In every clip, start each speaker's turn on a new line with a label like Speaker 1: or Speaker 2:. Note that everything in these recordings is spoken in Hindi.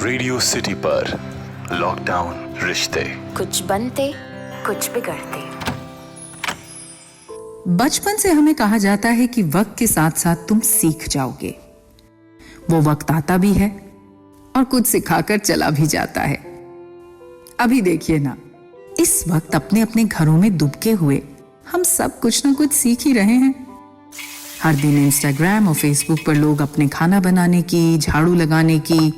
Speaker 1: रेडियो सिटी पर लॉकडाउन रिश्ते
Speaker 2: कुछ बनते कुछ बिगड़ते।
Speaker 3: बचपन से हमें कहा जाता है कि वक्त के साथ साथ तुम सीख जाओगे। वो वक्त आता भी है और कुछ सिखाकर चला भी जाता है। अभी देखिए ना, इस वक्त अपने अपने घरों में दुबके हुए हम सब कुछ ना कुछ सीख ही रहे हैं। हर दिन इंस्टाग्राम और फेसबुक पर लोग अपने खाना बनाने की, झाड़ू लगाने की,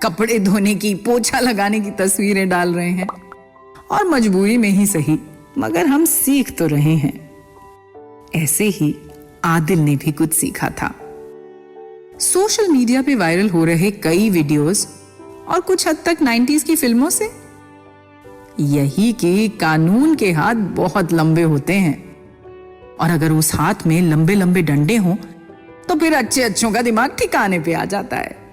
Speaker 3: कपड़े धोने की, पोछा लगाने की तस्वीरें डाल रहे हैं। और मजबूरी में ही सही, मगर हम सीख तो रहे हैं। ऐसे ही आदिल ने भी कुछ सीखा था। सोशल मीडिया पे वायरल हो रहे कई वीडियोस और कुछ हद तक 90s की फिल्मों से यही कि कानून के हाथ बहुत लंबे होते हैं, और अगर उस हाथ में लंबे लंबे डंडे हों तो फिर अच्छों का दिमाग ठिकाने पे आ जाता है।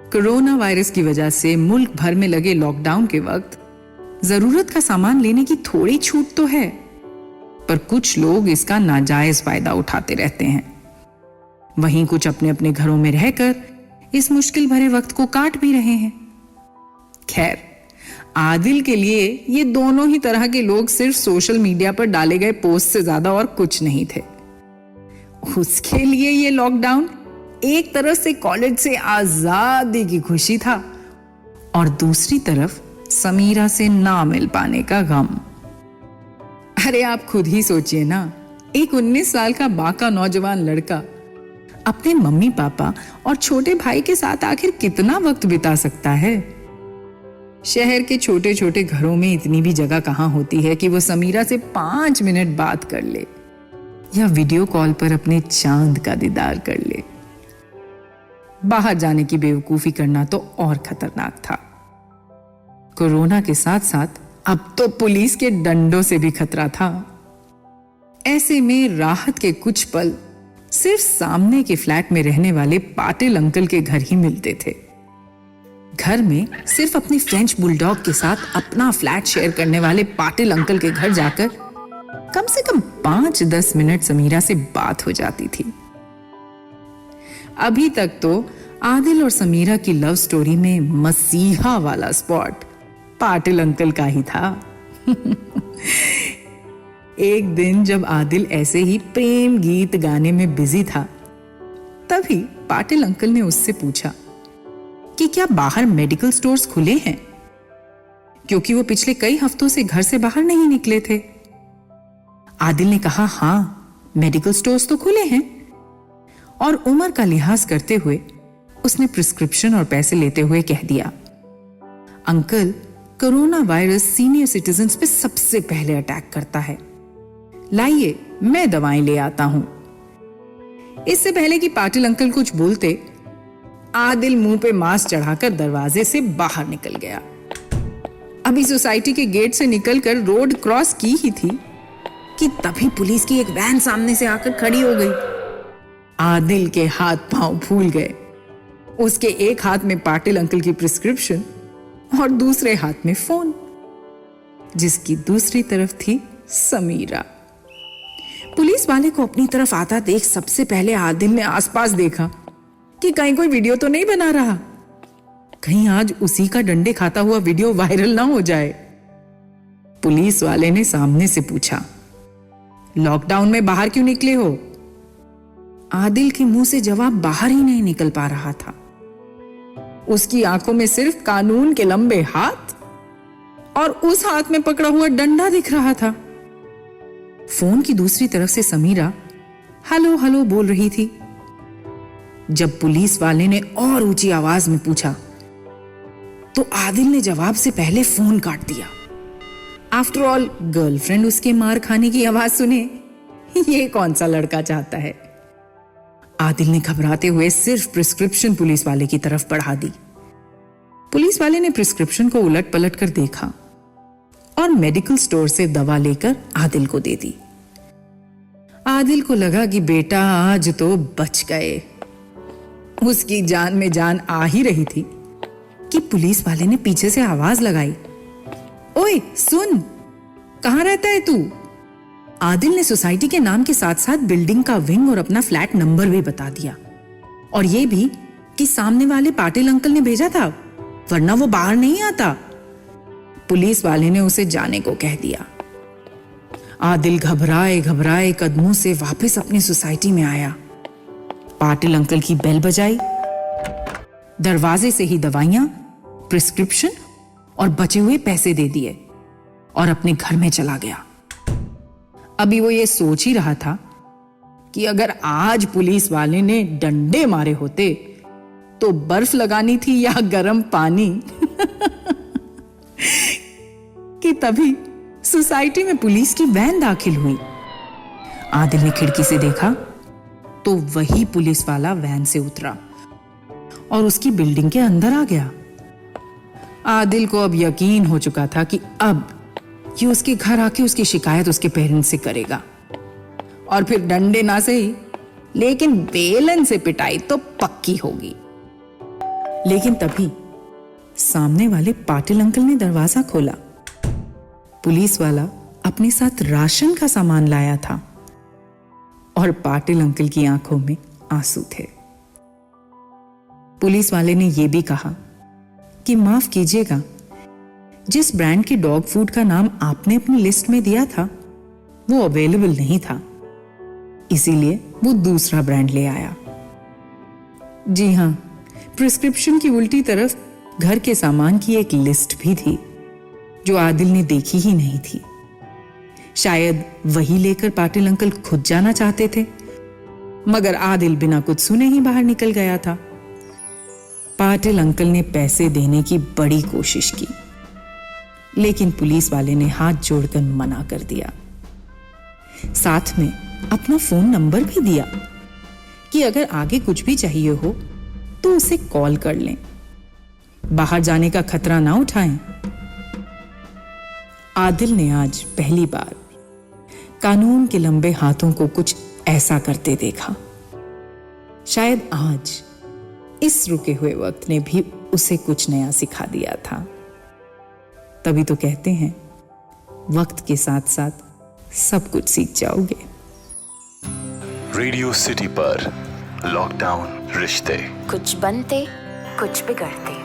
Speaker 3: कोरोना वायरस की वजह से मुल्क भर में लगे लॉकडाउन के वक्त जरूरत का सामान लेने की थोड़ी छूट तो है, पर कुछ लोग इसका नाजायज फायदा उठाते रहते हैं। वहीं कुछ अपने अपने घरों में रहकर इस मुश्किल भरे वक्त को काट भी रहे हैं। खैर, आदिल के लिए ये दोनों ही तरह के लोग सिर्फ सोशल मीडिया पर डाले गए पोस्ट से ज्यादा और कुछ नहीं थे। उसके लिए ये लॉकडाउन एक तरफ से कॉलेज से आजादी की खुशी था और दूसरी तरफ समीरा से ना मिल पाने का गम। अरे आप खुद ही सोचिए ना, एक 19 साल का बाका नौजवान लड़का अपने मम्मी पापा और छोटे भाई के साथ आखिर कितना वक्त बिता सकता है। शहर के छोटे छोटे घरों में इतनी भी जगह कहां होती है कि वो समीरा से 5 मिनट बात कर ले या वीडियो कॉल पर अपने चांद का दीदार कर ले। बाहर जाने की बेवकूफी करना तो और खतरनाक था। कोरोना के साथ साथ अब तो पुलिस के डंडों से भी खतरा था। ऐसे में राहत के कुछ पल सिर्फ सामने के फ्लैट में रहने वाले पाटिल अंकल के घर ही मिलते थे। घर में सिर्फ अपनी फ्रेंच बुलडॉग के साथ अपना फ्लैट शेयर करने वाले पाटिल अंकल के घर जाकर कम से कम 5-10 मिनट समीरा से बात हो जाती थी। अभी तक तो आदिल और समीरा की लव स्टोरी में मसीहा वाला स्पॉट पाटिल अंकल का ही था। एक दिन जब आदिल ऐसे ही प्रेम गीत गाने में बिजी था, तभी पाटिल अंकल ने उससे पूछा कि क्या बाहर मेडिकल स्टोर्स खुले हैं, क्योंकि वो पिछले कई हफ्तों से घर से बाहर नहीं निकले थे। आदिल ने कहा, हाँ मेडिकल स्टोर्स तो खुले हैं, और उम्र का लिहाज करते हुए उसने प्रिस्क्रिप्शन और पैसे लेते हुए कह दिया, uncle corona virus senior citizens पे सबसे पहले अटैक करता है, लाइए मैं दवाएं ले आता हूं। इससे पहले कि पाटिल अंकल कुछ बोलते, आदिल मुंह पे मास्क चढ़ाकर दरवाजे से बाहर निकल गया। अभी सोसाइटी के गेट से निकलकर रोड क्रॉस की ही थी कि तभी पुलिस की एक वैन सामने से आकर खड़ी हो गई। आदिल के हाथ पांव फूल गए। उसके एक हाथ में पाटिल अंकल की प्रिस्क्रिप्शन और दूसरे हाथ में फोन, जिसकी दूसरी तरफ थी समीरा। पुलिस वाले को अपनी तरफ आता देख सबसे पहले आदिल ने आसपास देखा कि कहीं कोई वीडियो तो नहीं बना रहा, कहीं आज उसी का डंडे खाता हुआ वीडियो वायरल ना हो जाए। पुलिस वाले ने सामने से पूछा, लॉकडाउन में बाहर क्यों निकले हो? आदिल के मुंह से जवाब बाहर ही नहीं निकल पा रहा था। उसकी आंखों में सिर्फ कानून के लंबे हाथ और उस हाथ में पकड़ा हुआ डंडा दिख रहा था। फोन की दूसरी तरफ से समीरा हेलो हेलो बोल रही थी। जब पुलिस वाले ने और ऊंची आवाज में पूछा तो आदिल ने जवाब से पहले फोन काट दिया। आफ्टर ऑल गर्लफ्रेंड उसके मार खाने की आवाज सुने, ये कौन सा लड़का चाहता है। आदिल ने घबराते हुए सिर्फ प्रिस्क्रिप्शन पुलिस वाले की तरफ बढ़ा दी। पुलिस वाले ने प्रिस्क्रिप्शन को उलट पलट कर देखा और मेडिकल स्टोर से दवा लेकर आदिल को दे दी। आदिल को लगा कि बेटा आज तो बच गए। उसकी जान में जान आ ही रही थी कि पुलिस वाले ने पीछे से आवाज लगाई, ओए सुन, कहां रहता है तू? आदिल ने सोसाइटी के नाम के साथ साथ बिल्डिंग का विंग और अपना फ्लैट नंबर भी बता दिया, और ये भी कि सामने वाले पाटिल अंकल ने भेजा था, वरना वो बाहर नहीं आता। पुलिस वाले ने उसे जाने को कह दिया। आदिल घबराए घबराए कदमों से वापस अपनी सोसाइटी में आया। पाटिल अंकल की बेल बजाई, दरवाजे से ही दवाइयां, प्रिस्क्रिप्शन और बचे हुए पैसे दे दिए और अपने घर में चला गया। अभी वो ये सोच ही रहा था कि अगर आज पुलिस वाले ने डंडे मारे होते तो बर्फ लगानी थी या गर्म पानी कि तभी सोसाइटी में पुलिस की वैन दाखिल हुई। आदिल ने खिड़की से देखा तो वही पुलिस वाला वैन से उतरा और उसकी बिल्डिंग के अंदर आ गया। आदिल को अब यकीन हो चुका था कि अब ये उसके घर आके उसकी शिकायत उसके पेरेंट्स से करेगा और फिर डंडे ना सही लेकिन बेलन से पिटाई तो पक्की होगी। लेकिन तभी सामने वाले पाटिल अंकल ने दरवाजा खोला। पुलिस वाला अपने साथ राशन का सामान लाया था और पाटिल अंकल की आंखों में आंसू थे। पुलिस वाले ने यह भी कहा कि माफ कीजिएगा, जिस ब्रांड के डॉग फूड का नाम आपने अपनी लिस्ट में दिया था वो अवेलेबल नहीं था, इसीलिए वो दूसरा ब्रांड ले आया। जी हां, प्रिस्क्रिप्शन की उल्टी तरफ घर के सामान की एक लिस्ट भी थी जो आदिल ने देखी ही नहीं थी। शायद वही लेकर पाटिल अंकल खुद जाना चाहते थे, मगर आदिल बिना कुछ सुने ही बाहर निकल गया था। पाटिल अंकल ने पैसे देने की बड़ी कोशिश की, लेकिन पुलिस वाले ने हाथ जोड़कर मना कर दिया। साथ में अपना फोन नंबर भी दिया कि अगर आगे कुछ भी चाहिए हो तो उसे कॉल कर लें, बाहर जाने का खतरा ना उठाएं। आदिल ने आज पहली बार कानून के लंबे हाथों को कुछ ऐसा करते देखा। शायद आज इस रुके हुए वक्त ने भी उसे कुछ नया सिखा दिया था। तभी तो कहते हैं, वक्त के साथ साथ सब कुछ सीख जाओगे।
Speaker 1: रेडियो सिटी पर लॉकडाउन रिश्ते।
Speaker 2: कुछ बनते कुछ बिगड़ते।